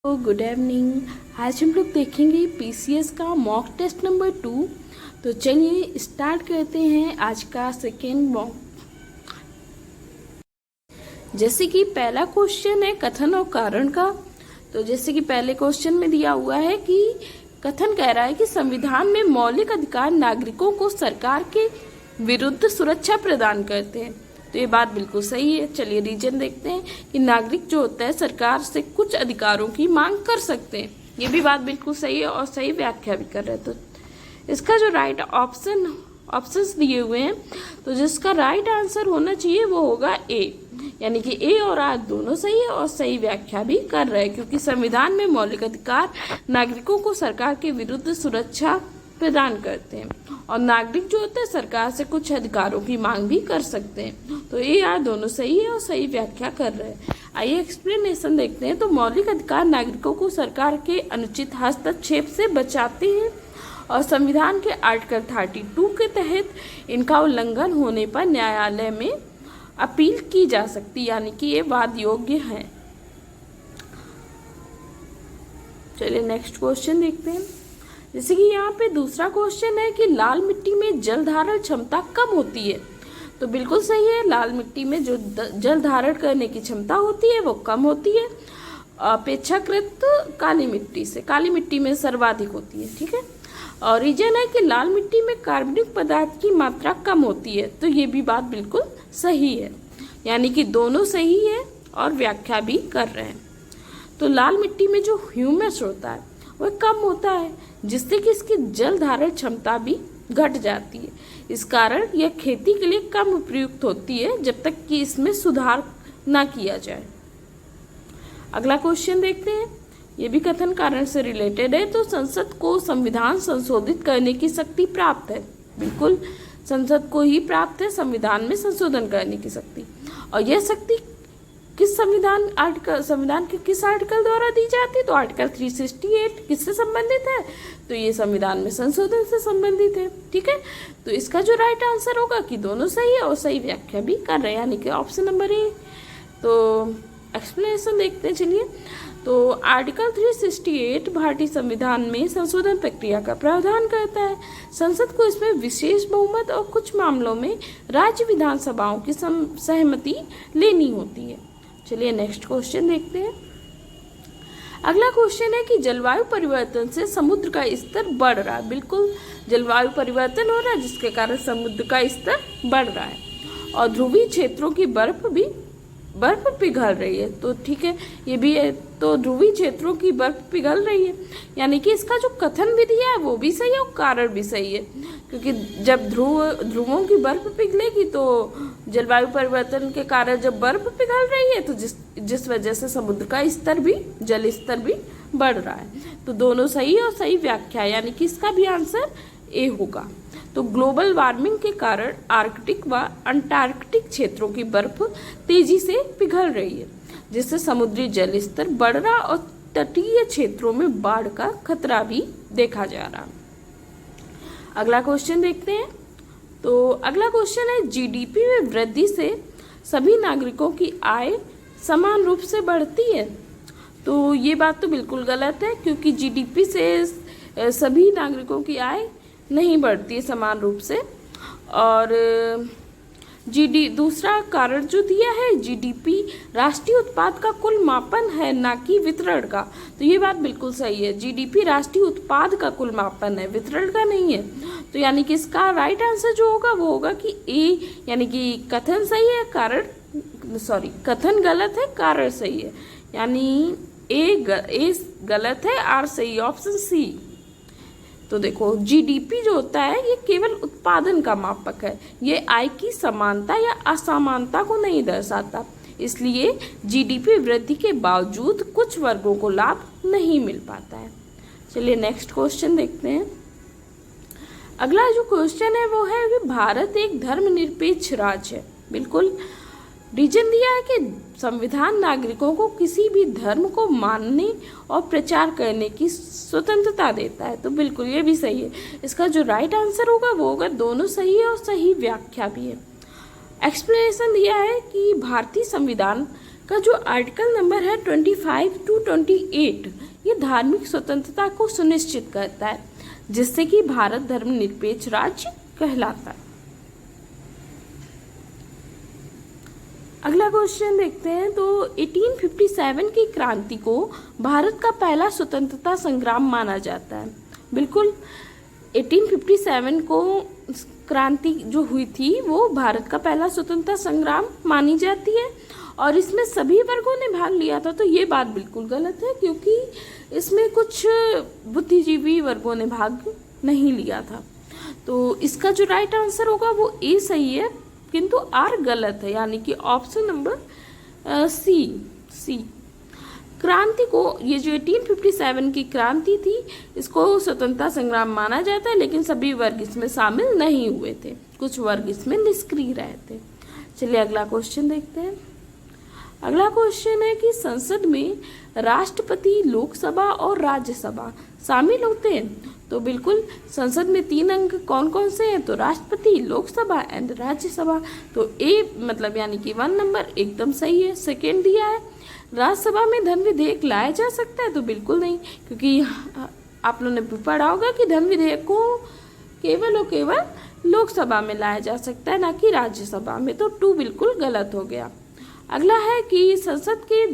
Good evening. आज हम लोग देखेंगे पीसीएस का मॉक टेस्ट नंबर 2। तो चलिए स्टार्ट करते हैं आज का सेकेंड मॉक। जैसे कि पहला क्वेश्चन है कथन और कारण का। तो जैसे कि पहले क्वेश्चन में दिया हुआ है कि कथन कह रहा है कि संविधान में मौलिक अधिकार नागरिकों को सरकार के विरुद्ध सुरक्षा प्रदान करते हैं। तो ये बात बिल्कुल सही है। चलिए रीजन देखते हैं कि नागरिक जो होता है सरकार से कुछ अधिकारों की मांग कर सकते हैं। ये भी बात बिल्कुल सही है और सही व्याख्या भी कर रहे हैं। तो इसका जो राइट ऑप्शंस दिए हुए हैं, तो जिसका राइट आंसर होना चाहिए वो होगा ए, यानी कि ए और आर दोनों सही है और सही व्याख्या भी कर रहे हैं, क्योंकि संविधान में मौलिक अधिकार नागरिकों को सरकार के विरुद्ध सुरक्षा प्रदान करते हैं और नागरिक जो होते हैं सरकार से कुछ अधिकारों की मांग भी कर सकते हैं। तो ये यार दोनों सही है और सही व्याख्या कर रहे हैं। आइए एक्सप्लेनेशन देखते हैं। तो मौलिक अधिकार नागरिकों को सरकार के अनुचित हस्तक्षेप से बचाते हैं और संविधान के आर्टिकल 32 के तहत इनका उल्लंघन होने पर न्यायालय में अपील की जा सकती, यानी कि ये वाद योग्य है। चलिए नेक्स्ट क्वेश्चन देखते हैं। जैसे कि यहाँ पे दूसरा क्वेश्चन है कि लाल मिट्टी में जल धारण क्षमता कम होती है। तो बिल्कुल सही है, लाल मिट्टी में जो जल धारण करने की क्षमता होती है वो कम होती है अपेक्षाकृत काली मिट्टी से। काली मिट्टी में सर्वाधिक होती है, ठीक है। और रीजन है कि लाल मिट्टी में कार्बनिक पदार्थ की मात्रा कम होती है। तो ये भी बात बिल्कुल सही है, यानी कि दोनों सही है और व्याख्या भी कर रहे हैं। तो लाल मिट्टी में जो ह्यूमस होता है वह कम होता है, जिससे कि इसकी जल धारण क्षमता भी घट जाती है। इस कारण यह खेती के लिए कम उपयुक्त होती है जब तक कि इसमें सुधार ना किया जाए। अगला क्वेश्चन देखते हैं। ये भी कथन कारण से रिलेटेड है। तो संसद को संविधान संशोधित करने की शक्ति प्राप्त है। बिल्कुल संसद को ही प्राप्त है संविधान में संशोधन करने की शक्ति। और यह शक्ति किस संविधान के किस आर्टिकल द्वारा दी जाती है? तो आर्टिकल 368 किससे संबंधित है? तो ये संविधान में संशोधन से संबंधित है, ठीक है। तो इसका जो राइट आंसर होगा कि दोनों सही है और सही व्याख्या भी कर रहे हैं, यानी कि ऑप्शन नंबर ए। तो एक्सप्लेनेशन देखते हैं। चलिए, तो आर्टिकल 368 भारतीय संविधान में संशोधन प्रक्रिया का प्रावधान करता है। संसद को इसमें विशेष बहुमत और कुछ मामलों में राज्य विधानसभाओं की सहमति लेनी होती है। चलिए नेक्स्ट क्वेश्चन देखते हैं। अगला क्वेश्चन है कि जलवायु परिवर्तन से समुद्र का स्तर बढ़ रहा है। बिल्कुल जलवायु परिवर्तन हो रहा है जिसके कारण समुद्र का स्तर बढ़ रहा है और ध्रुवीय क्षेत्रों की बर्फ पिघल रही है। तो ठीक है, ये भी है। तो ध्रुवीय क्षेत्रों की बर्फ पिघल रही है, यानी कि इसका जो कथन भी दिया है वो भी सही है और कारण भी सही है, क्योंकि जब ध्रुवों की बर्फ पिघलेगी तो जलवायु परिवर्तन के कारण जब बर्फ पिघल रही है तो जिस वजह से समुद्र का जल स्तर भी बढ़ रहा है। तो दोनों सही है और सही व्याख्या, यानी कि इसका भी आंसर ए होगा। तो ग्लोबल वार्मिंग के कारण आर्कटिक व अंटार्कटिक क्षेत्रों की बर्फ तेजी से पिघल रही है, जिससे समुद्री जल स्तर बढ़ रहा और तटीय क्षेत्रों में बाढ़ का खतरा भी देखा जा रहा। अगला क्वेश्चन देखते हैं। तो अगला क्वेश्चन है जीडीपी में वृद्धि से सभी नागरिकों की आय समान रूप से बढ़ती है। तो ये बात तो बिल्कुल गलत है, क्योंकि जीडीपी से सभी नागरिकों की आय नहीं बढ़ती है समान रूप से। और दूसरा कारण जो दिया है, जीडीपी राष्ट्रीय उत्पाद का कुल मापन है, ना कि वितरण का। तो ये बात बिल्कुल सही है, जीडीपी राष्ट्रीय उत्पाद का कुल मापन है, वितरण का नहीं है। तो यानी कि इसका राइट आंसर जो होगा वो होगा कि ए, यानी कि कथन सही है, कथन गलत है, कारण सही है, यानी ए गलत है, आर सही, ऑप्शन सी। तो देखो जीडीपी जो होता है ये केवल उत्पादन का मापक है, ये आय की समानता या असमानता को नहीं दर्शाता। इसलिए जीडीपी वृद्धि के बावजूद कुछ वर्गों को लाभ नहीं मिल पाता है। चलिए नेक्स्ट क्वेश्चन देखते हैं। अगला जो क्वेश्चन है वो है कि भारत एक धर्मनिरपेक्ष राज्य है। बिल्कुल रीजन दिया है कि संविधान नागरिकों को किसी भी धर्म को मानने और प्रचार करने की स्वतंत्रता देता है। तो बिल्कुल ये भी सही है। इसका जो राइट आंसर होगा वो होगा दोनों सही है और सही व्याख्या भी है। एक्सप्लेनेशन दिया है कि भारतीय संविधान का जो आर्टिकल नंबर है 25 to 28, ये धार्मिक स्वतंत्रता को सुनिश्चित करता है, जिससे कि भारत धर्मनिरपेक्ष राज्य कहलाता है। अगला क्वेश्चन देखते हैं। तो 1857 की क्रांति को भारत का पहला स्वतंत्रता संग्राम माना जाता है। बिल्कुल 1857 को क्रांति जो हुई थी वो भारत का पहला स्वतंत्रता संग्राम मानी जाती है, और इसमें सभी वर्गों ने भाग लिया था। तो ये बात बिल्कुल गलत है, क्योंकि इसमें कुछ बुद्धिजीवी वर्गों ने भाग नहीं लिया था। तो इसका जो राइट आंसर होगा वो ए सही है, किंतु आर गलत है, यानी कि ऑप्शन नंबर सी। क्रांति को, ये जो 1857 की क्रांति थी, इसको स्वतंत्रता संग्राम माना जाता है, लेकिन सभी वर्ग इसमें शामिल नहीं हुए थे, कुछ वर्ग इसमें निष्क्रिय रहे थे। चलिए अगला क्वेश्चन देखते हैं। अगला क्वेश्चन है कि संसद में राष्ट्रपति, लोकसभा और राज्यसभा शामिल होते हैं। तो बिल्कुल संसद में 3 अंग कौन कौन से हैं? तो राष्ट्रपति, लोकसभा एंड राज्यसभा। तो ए मतलब यानी कि 1 नंबर एकदम सही है। सेकेंड दिया है, राज्यसभा में धन विधेयक लाया जा सकता है। तो बिल्कुल नहीं, क्योंकि आप लोगों ने पढ़ा होगा कि धन विधेयक को केवल और केवल लोकसभा में लाया जा सकता है, ना कि राज्यसभा में। तो 2 बिल्कुल गलत हो गया। अगला है कि संसद के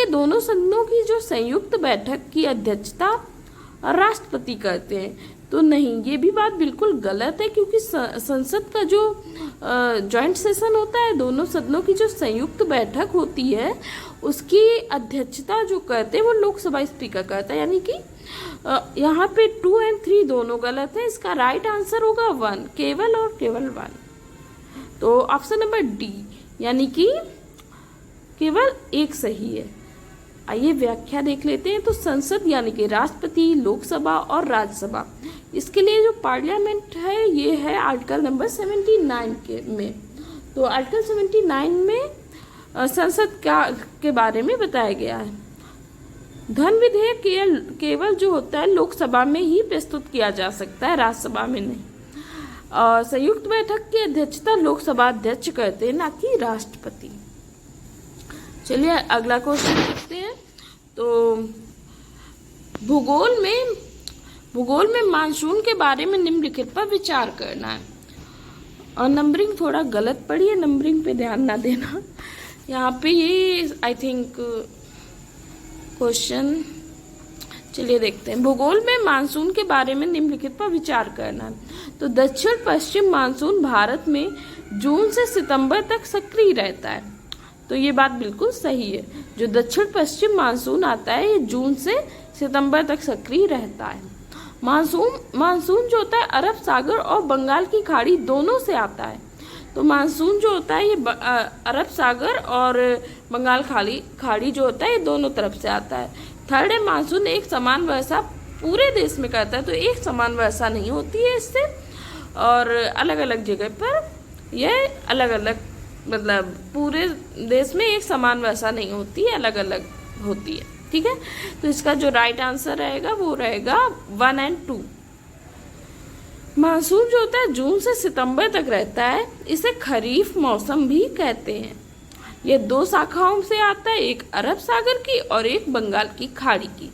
दोनों सदनों की जो संयुक्त बैठक की अध्यक्षता राष्ट्रपति करते हैं। तो नहीं, ये भी बात बिल्कुल गलत है, क्योंकि संसद का जो जॉइंट सेशन होता है, दोनों सदनों की जो संयुक्त बैठक होती है, उसकी अध्यक्षता जो करते हैं वो लोकसभा स्पीकर करता है। यानी कि यहाँ पे 2 और 3 दोनों गलत है। इसका राइट आंसर होगा 1, केवल और केवल 1। तो ऑप्शन नंबर डी यानी कि केवल 1 सही है। आइए व्याख्या देख लेते हैं। तो संसद यानी कि राष्ट्रपति, लोकसभा और राज्यसभा, इसके लिए जो पार्लियामेंट है ये है आर्टिकल नंबर 79 में। तो आर्टिकल 79 में संसद के बारे में बताया गया है। धन विधेयक केवल जो होता है लोकसभा में ही प्रस्तुत किया जा सकता है, राज्यसभा में नहीं। संयुक्त बैठक की अध्यक्षता लोकसभा अध्यक्ष करते हैं, ना कि राष्ट्रपति। चलिए अगला क्वेश्चन देखते हैं। तो भूगोल में मानसून के बारे में निम्नलिखित पर विचार करना है। और नंबरिंग थोड़ा गलत पड़ी है, नंबरिंग पे ध्यान ना देना। यहाँ पे ये आई थिंक क्वेश्चन, चलिए देखते हैं। भूगोल में मानसून के बारे में निम्नलिखित पर विचार करना। तो दक्षिण पश्चिम मानसून भारत में जून से सितंबर तक सक्रिय रहता है। तो ये बात बिल्कुल सही है। जो दक्षिण पश्चिम मानसून आता है ये जून से सितंबर तक सक्रिय रहता है। मानसून जो होता है अरब सागर और बंगाल की खाड़ी दोनों से आता है। तो मानसून जो होता है ये अरब सागर और बंगाल खाड़ी जो होता है ये दोनों तरफ से आता है। थर्ड है, मानसून एक समान वर्षा पूरे देश में करता है। तो एक समान वर्षा नहीं होती है इससे, और अलग अलग जगह पर यह अलग अलग, मतलब पूरे देश में एक समान वर्षा नहीं होती है, अलग अलग होती है। ठीक है, तो इसका जो राइट आंसर रहेगा वो रहेगा 1 और 2। मानसून जो होता है जून से सितंबर तक रहता है, इसे खरीफ मौसम भी कहते हैं। ये 2 शाखाओं से आता है, एक अरब सागर की और एक बंगाल की खाड़ी की।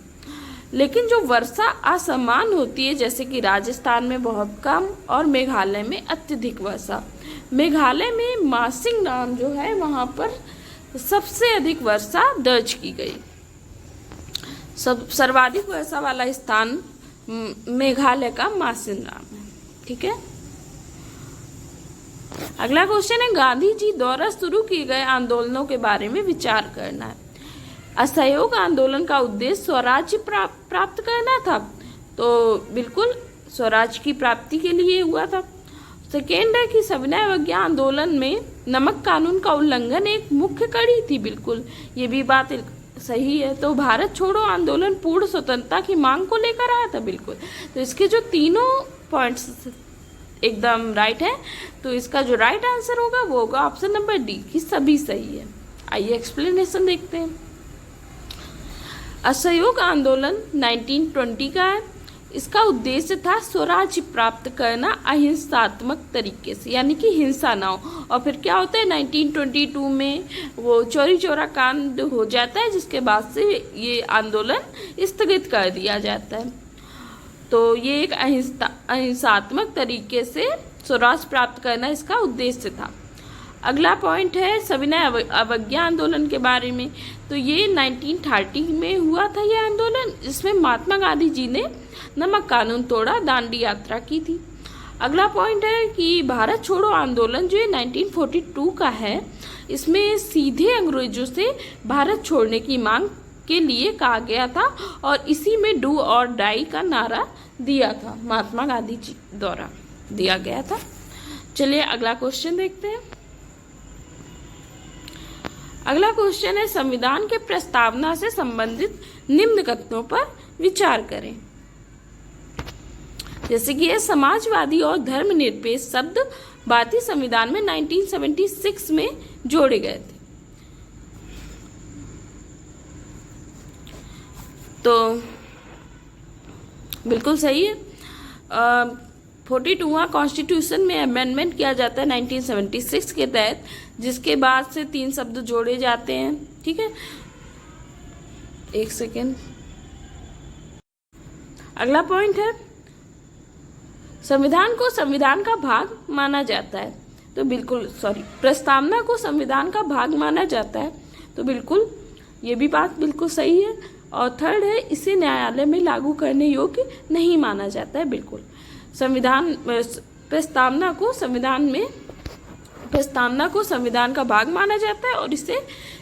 लेकिन जो वर्षा असमान होती है, जैसे कि राजस्थान में बहुत कम और मेघालय में अत्यधिक वर्षा। मेघालय में मासिंग नाम जो है वहाँ पर सबसे अधिक वर्षा दर्ज की गई। सर्वाधिक वर्षा वाला स्थान मेघालय का मासिंग नाम है। ठीक है, अगला क्वेश्चन है, गांधी जी द्वारा शुरू किए गए आंदोलनों के बारे में विचार करना है। असहयोग आंदोलन का उद्देश्य स्वराज्य प्राप्त करना था। तो बिल्कुल स्वराज की प्राप्ति के लिए हुआ था। सेकेंड है कि सविनय अवज्ञा आंदोलन में नमक कानून का उल्लंघन एक मुख्य कड़ी थी। बिल्कुल ये भी बात सही है। तो भारत छोड़ो आंदोलन पूर्ण स्वतंत्रता की मांग को लेकर आया था। बिल्कुल, तो इसके जो तीनों पॉइंट्स एकदम राइट है। तो इसका जो राइट आंसर होगा वो होगा ऑप्शन नंबर डी कि सभी सही है। आइए एक्सप्लेनेशन देखते हैं। असहयोग आंदोलन 1920 का है। इसका उद्देश्य था स्वराज्य प्राप्त करना अहिंसात्मक तरीके से, यानी कि हिंसा ना हो। और फिर क्या होता है 1922 में वो चौरी चौरा कांड हो जाता है, जिसके बाद से ये आंदोलन स्थगित कर दिया जाता है। तो ये एक अहिंसात्मक तरीके से स्वराज प्राप्त करना इसका उद्देश्य था। अगला पॉइंट है सविनय अवज्ञा आंदोलन के बारे में। तो ये 1930 में हुआ था ये आंदोलन, जिसमें महात्मा गांधी जी ने नमक कानून तोड़ा, दांडी यात्रा की थी। अगला पॉइंट है कि भारत छोड़ो आंदोलन जो 1942 का है, इसमें सीधे अंग्रेजों से भारत छोड़ने की मांग के लिए कहा गया था और इसी में डू और डाई का नारा दिया था, महात्मा गांधी जी द्वारा दिया गया था। चलिए अगला क्वेश्चन देखते हैं। अगला क्वेश्चन है संविधान के प्रस्तावना से संबंधित निम्न कथनों पर विचार करें। जैसे कि ये समाजवादी और धर्मनिरपेक्ष शब्द भारतीय संविधान में 1976 में जोड़े गए थे। तो बिल्कुल सही है। 42वां कॉन्स्टिट्यूशन में अमेंडमेंट किया जाता है 1976 के तहत, जिसके बाद से 3 शब्द जोड़े जाते हैं। ठीक है, एक सेकेंड। अगला पॉइंट है संविधान को संविधान का भाग माना जाता है। तो बिल्कुल प्रस्तावना को संविधान का भाग माना जाता है, तो बिल्कुल ये भी बात बिल्कुल सही है। और थर्ड है इसे न्यायालय में लागू करने योग्य नहीं माना जाता है। बिल्कुल प्रस्तावना को संविधान का भाग माना जाता है और इसे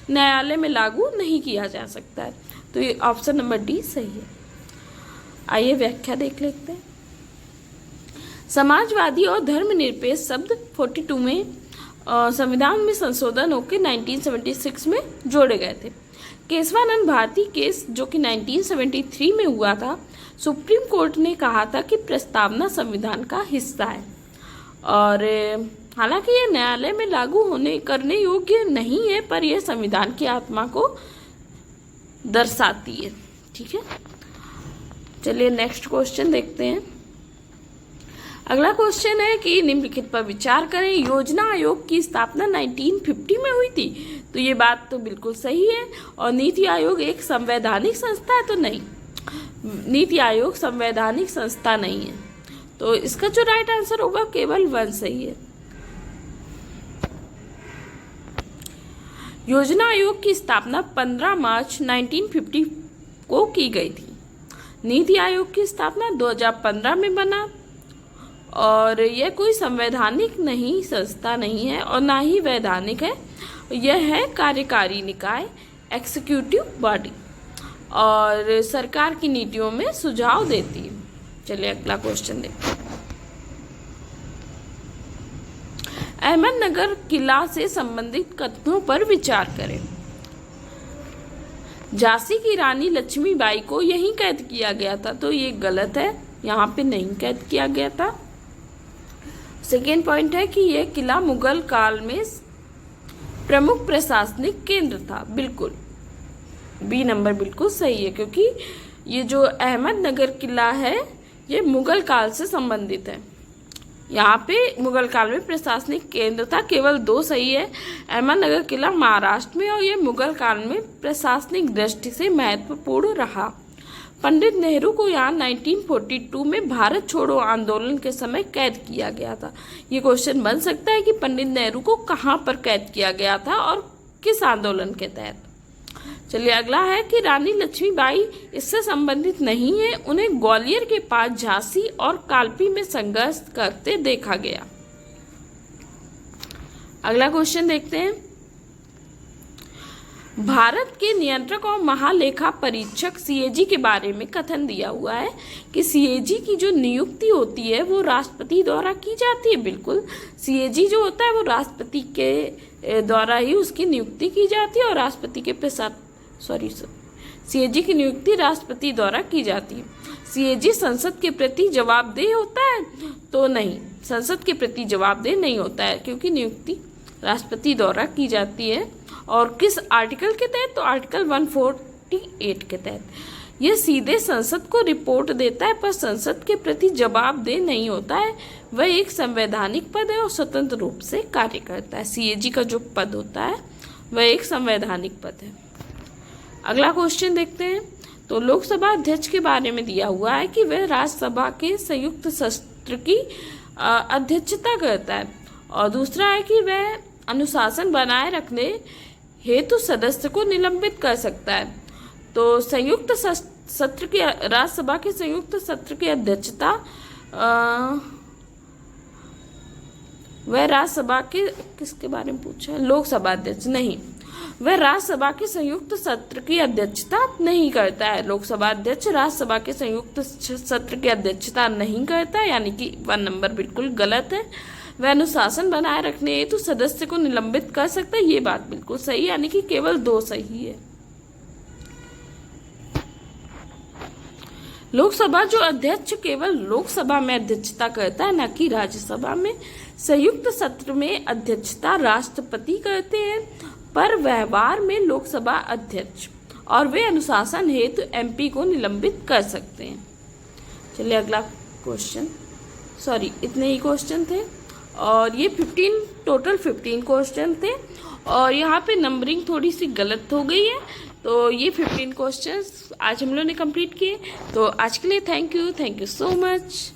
न्यायालय में लागू नहीं किया जा सकता है। तो ये ऑप्शन नंबर डी सही है। आइए व्याख्या देख लेते हैं। समाजवादी और धर्मनिरपेक्ष शब्द 42 में संविधान में संशोधन होकर 1976 में जोड़े गए थे। केशवानंद भारती केस जो कि 1973 में हुआ था, सुप्रीम कोर्ट ने कहा था कि प्रस्तावना संविधान का हिस्सा है और हालांकि ये न्यायालय में लागू करने योग्य नहीं है, पर यह संविधान की आत्मा को दर्शाती है। ठीक है, चलिए नेक्स्ट क्वेश्चन देखते हैं। अगला क्वेश्चन है कि निम्नलिखित पर विचार करें। योजना आयोग की स्थापना 1950 में हुई थी, तो ये बात तो बिल्कुल सही है। और नीति आयोग एक संवैधानिक संस्था है, तो नहीं, नीति आयोग संवैधानिक संस्था नहीं है। तो इसका जो राइट आंसर होगा केवल 1 सही है। योजना आयोग की स्थापना 15 मार्च 1950 को की गई थी। नीति आयोग की स्थापना 2015 में बना और यह कोई संवैधानिक नहीं संस्था नहीं है और ना ही वैधानिक है। यह है कार्यकारी निकाय, एग्जीक्यूटिव बॉडी, और सरकार की नीतियों में सुझाव देती है। चलिए अगला क्वेश्चन देखते हैं। अहमदनगर किला से संबंधित कथनों पर विचार करें। झांसी की रानी लक्ष्मीबाई को यहीं कैद किया गया था, तो ये गलत है, यहाँ पे नहीं कैद किया गया था। सेकेंड पॉइंट है कि यह किला मुगल काल में प्रमुख प्रशासनिक केंद्र था। बिल्कुल बी नंबर बिल्कुल सही है, क्योंकि ये जो अहमदनगर किला है ये मुगल काल से संबंधित है। यहाँ पे मुगल काल में प्रशासनिक केंद्र था, केवल 2 सही है। अहमदनगर किला महाराष्ट्र में और ये मुगल काल में प्रशासनिक दृष्टि से महत्वपूर्ण रहा। पंडित नेहरू को यहाँ 1942 में भारत छोड़ो आंदोलन के समय कैद किया गया था। ये क्वेश्चन बन सकता है कि पंडित नेहरू को कहाँ पर कैद किया गया था और किस आंदोलन के तहत। चलिए अगला है कि रानी लक्ष्मीबाई इससे संबंधित नहीं है, उन्हें ग्वालियर के पास झांसी और कालपी में संघर्ष करते देखा गया। अगला क्वेश्चन देखते हैं। भारत के नियंत्रक और महालेखा परीक्षक सीएजी के बारे में कथन दिया हुआ है कि सीएजी की जो नियुक्ति होती है वो राष्ट्रपति द्वारा की जाती है। बिल्कुल, सीएजी जो होता है वो राष्ट्रपति के द्वारा ही उसकी नियुक्ति की जाती है और राष्ट्रपति के सीएजी की नियुक्ति राष्ट्रपति द्वारा की जाती है। सीएजी संसद के प्रति जवाबदेह होता है, तो नहीं, संसद के प्रति जवाबदेह नहीं होता है, क्योंकि नियुक्ति राष्ट्रपति द्वारा की जाती है। और किस आर्टिकल के तहत? तो आर्टिकल 148 के तहत। यह सीधे संसद को रिपोर्ट देता है पर संसद के प्रति जवाबदेह नहीं होता है। वह एक संवैधानिक पद है और स्वतंत्र रूप से कार्य करता है। सीएजी का जो पद होता है वह एक संवैधानिक पद है। अगला क्वेश्चन देखते हैं। तो लोकसभा अध्यक्ष के बारे में दिया हुआ है कि वह राज्यसभा के संयुक्त सत्र की अध्यक्षता करता है, और दूसरा है कि वह अनुशासन बनाए रखने हेतु सदस्य को निलंबित कर सकता है। तो संयुक्त सत्र की, राज्यसभा के संयुक्त सत्र की अध्यक्षता वह राज्यसभा के किसके बारे में पूछा है? लोकसभा अध्यक्ष नहीं, वह राज्यसभा के संयुक्त सत्र की अध्यक्षता नहीं करता है। लोकसभा अध्यक्ष राज्यसभा के संयुक्त सत्र की अध्यक्षता नहीं करता, यानी कि 1 नंबर बिल्कुल गलत है। वह अनुशासन बनाए रखने हेतु सदस्य को निलंबित कर सकता है, ये बात बिल्कुल सही है, यानी कि केवल 2 सही है। लोकसभा जो अध्यक्ष केवल लोकसभा में अध्यक्षता करता है, न कि राज्यसभा में। संयुक्त सत्र में अध्यक्षता राष्ट्रपति करते हैं, पर व्यवहार में लोकसभा अध्यक्ष, और वे अनुशासन हेतु एमपी को निलंबित कर सकते हैं। चलिए अगला क्वेश्चन, सॉरी इतने ही क्वेश्चन थे, और ये 15 क्वेश्चन थे, और यहाँ पे नंबरिंग थोड़ी सी गलत हो गई है। तो ये 15 क्वेश्चंस आज हम लोग ने कंप्लीट किए। तो आज के लिए थैंक यू सो मच।